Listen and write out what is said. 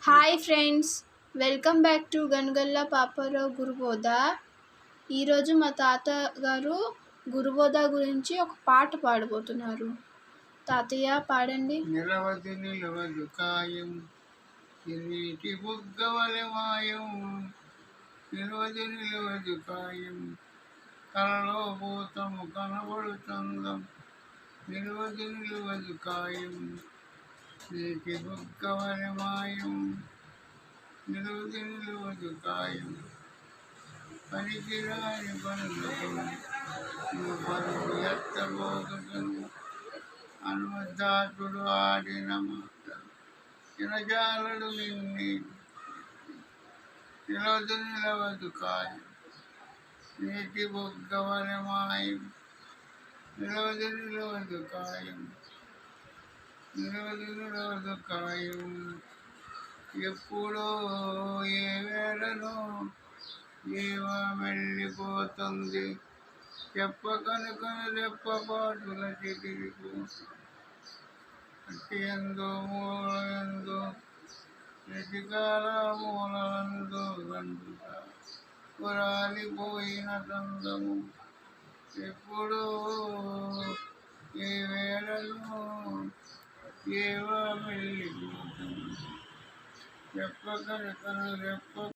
Hi friends, welcome back to Ganagalla Paparao Gurubodha. ఈరోజు మా తాతగారు గురుబోధ గురించి ఒక పాట పాడబోతున్నారు. తాతయ్య పాడండి. నిలవదు నిలవదు కాయం ఎన్నిటి బుగ్గవలె మాయం, నిలవదు నిలవదు కాయం కలలో భూతము కనబడుతుందం, నిలవదు నిలవదు కాయం నీటి బుగ్గవలె మాయం, నిలవదు నిలవదు కాయం పనికిరాని పనులకు నువ్వు పరుగు ఎత్తబోతును, అనుమదాతుడు ఆడిన మాటలు వినజాలడు నిన్ని, నిలవదు నిలవదు కాయం నీటి బుగ్గవలె మాయం, నిలవదు నిలవదు కాయం, నిలవదు నిలవదు కాయం ఎప్పుడో ఏ వేళనో ఏవో వెళ్ళిపోతుంది, చెప్పకనుకను రెప్పపాటుల చెదిరిపోతుంది, అట్టి ఎందో మూలందో ప్రతికాల మూలందో గంటుట పురాలిపోయిన తందము, ఎప్పుడో ఏ వేళలో ఏవో వెళ్ళిపోతుంది, చెప్పకనుకను రెప్ప